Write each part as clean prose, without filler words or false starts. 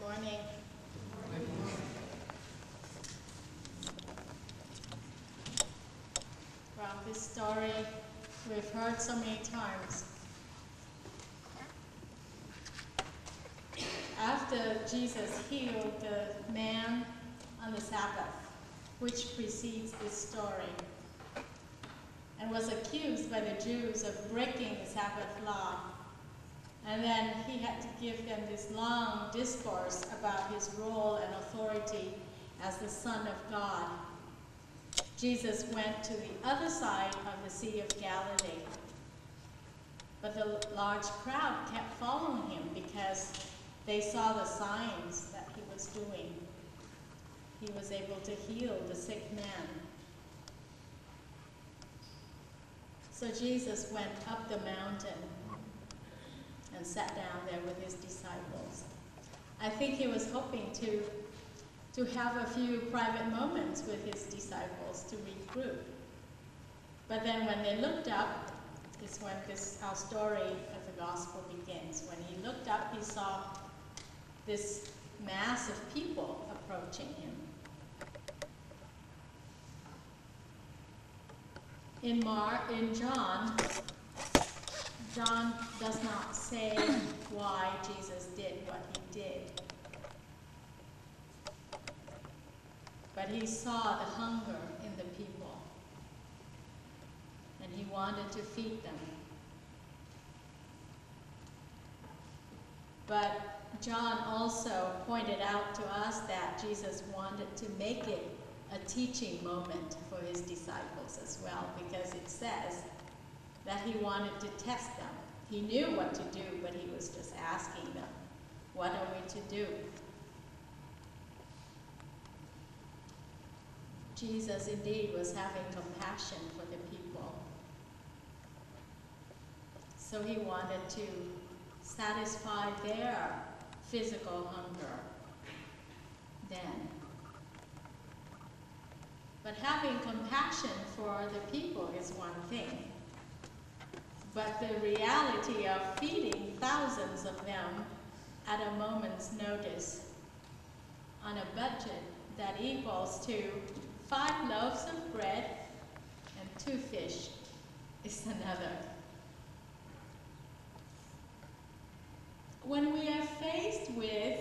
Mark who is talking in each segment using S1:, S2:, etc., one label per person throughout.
S1: morning. Well, this story we've heard so many times. After Jesus healed the man on the Sabbath, which precedes this story, and was accused by the Jews of breaking the Sabbath law, and then he had to give them this long discourse about his role and authority as the Son of God. Jesus went to the other side of the Sea of Galilee. But the large crowd kept following him because they saw the signs that he was doing. He was able to heal the sick man. So Jesus went up the mountain and sat down there with his disciples. I think he was hoping to have a few private moments with his disciples to regroup. But then when they looked up, is when our story of the gospel begins. When he looked up, he saw this mass of people approaching him. In John does not say why Jesus did what he did. But he saw the hunger in the people, and he wanted to feed them. But John also pointed out to us that Jesus wanted to make it a teaching moment for his disciples as well, because it says that he wanted to test them. He knew what to do, but he was just asking them, what are we to do? Jesus indeed was having compassion for the people. So he wanted to satisfy their physical hunger then. But having compassion for the people is one thing. But the reality of feeding thousands of them at a moment's notice on a budget that equals to 5 loaves of bread and 2 fish is another. When we are faced with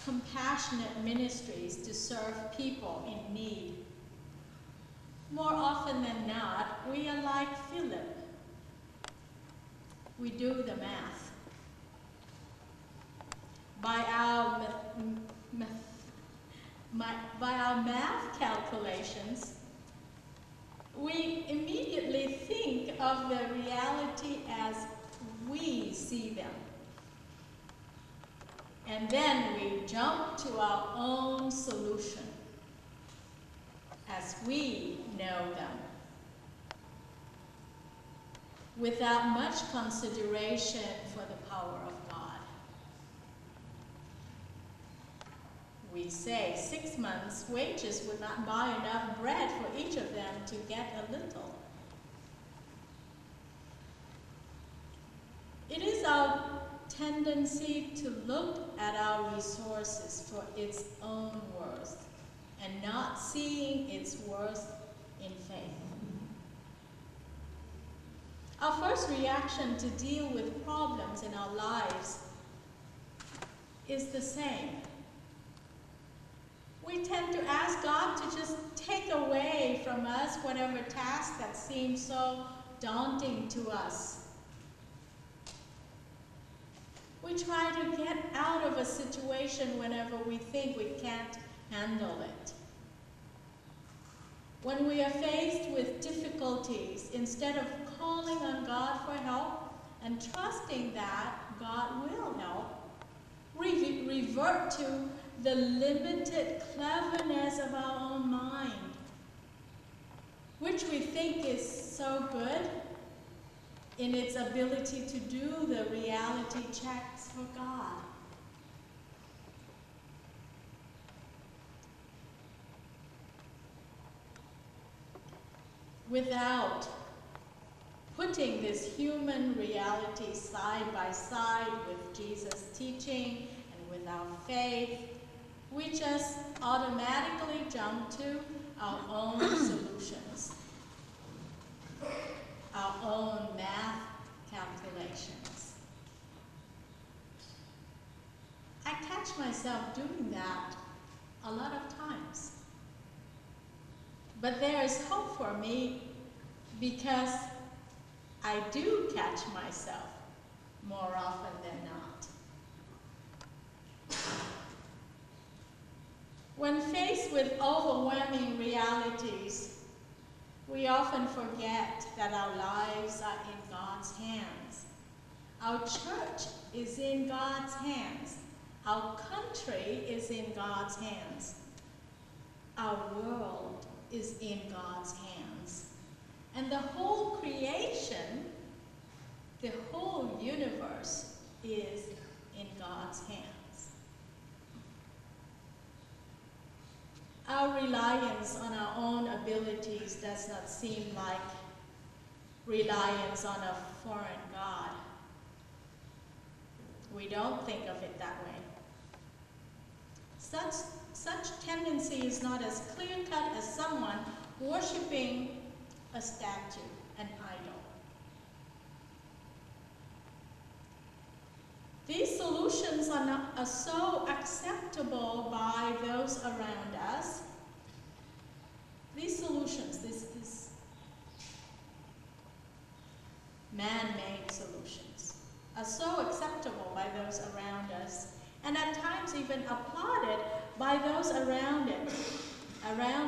S1: compassionate ministries to serve people in need, more often than not, we are like Philip. We do the math. By our math calculations, we immediately think of the reality as we see them. And then we jump to our own solution as we know them, without much consideration for the power of God. We say 6 months' wages would not buy enough bread for each of them to get a little. It is our tendency to look at our resources for its own worth and not seeing its worth in faith. Our first reaction to deal with problems in our lives is the same. We tend to ask God to just take away from us whatever task that seems so daunting to us. We try to get out of a situation whenever we think we can't handle it. When we are faced with difficulties, instead of calling on God for help and trusting that God will help, we revert to the limited cleverness of our own mind, which we think is so good in its ability to do the reality checks for God. Without putting this human reality side by side with Jesus' teaching without faith, we just automatically jump to our own solutions, our own math calculations. I catch myself doing that a lot of times. But there is hope for me because I do catch myself more often than not. When faced with overwhelming realities, we often forget that our lives are in God's hands. Our church is in God's hands. Our country is in God's hands. Our world is in God's hands. And the whole creation, the whole universe is in God's hands. Our reliance on our own abilities does not seem like reliance on a foreign God. We don't think of it that way. Such tendency is not as clear-cut as someone worshiping a statue, an idol. These solutions are so acceptable by those around us. These solutions, this man-made solutions, are so acceptable by those around us, and at times even applauded by those around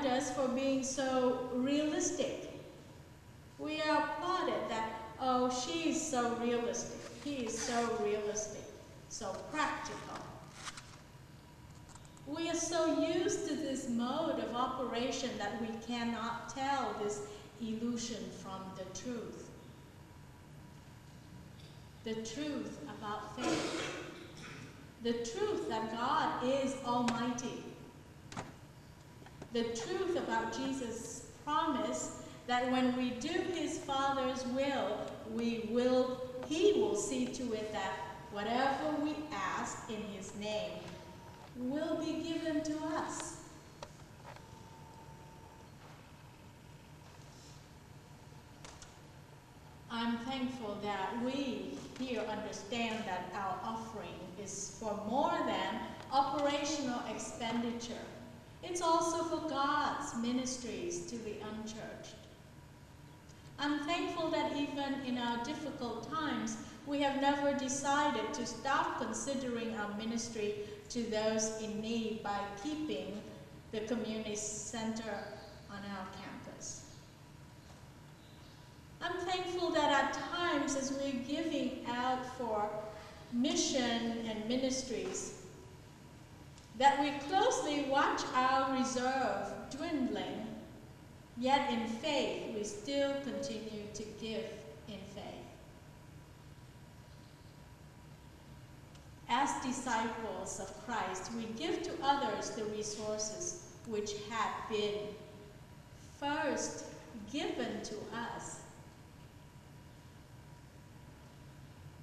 S1: us for being so realistic. We are applauded that, oh, she's so realistic, he is so realistic, so practical. We are so used to this mode of operation that we cannot tell this illusion from the truth. The truth about faith. The truth that God is almighty. The truth about Jesus' promise that when we do his Father's will, he will see to it that whatever we ask in his name will be given to us. I'm thankful that we here understand that our offering is for more than operational expenditure. It's also for God's ministries to the unchurched. I'm thankful that even in our difficult times, we have never decided to stop considering our ministry to those in need by keeping the community center on our campus. I'm thankful that at times as we're giving out for mission and ministries, that we closely watch our reserve dwindling, yet in faith we still continue to give in faith. As disciples of Christ, we give to others the resources which have been first given to us.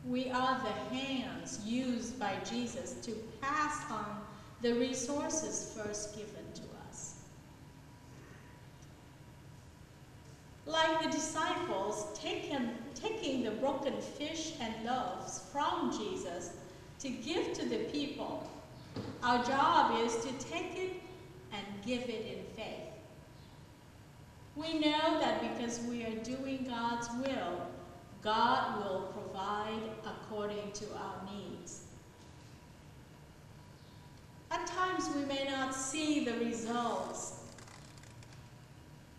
S1: We are the hands used by Jesus to pass on the resources first given to us. Like the disciples taking the broken fish and loaves from Jesus to give to the people, our job is to take it and give it in faith. We know that because we are doing God's will, God will provide according to our needs. At times we may not see the results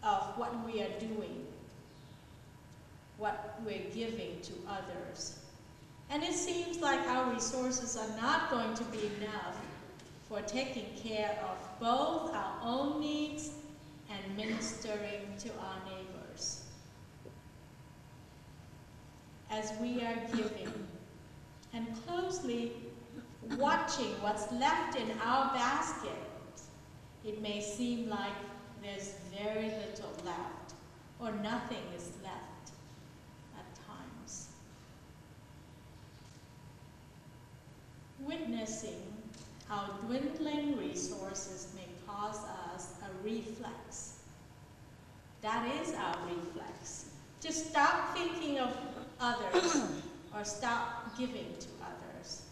S1: of what we are doing, what we're giving to others. And it seems like our resources are not going to be enough for taking care of both our own needs and ministering to our neighbors. As we are giving and closely watching what's left in our basket, it may seem like there's very little left or nothing is left at times. Witnessing how dwindling resources may cause us a reflex. That is our reflex. Just stop thinking of others or stop giving to others.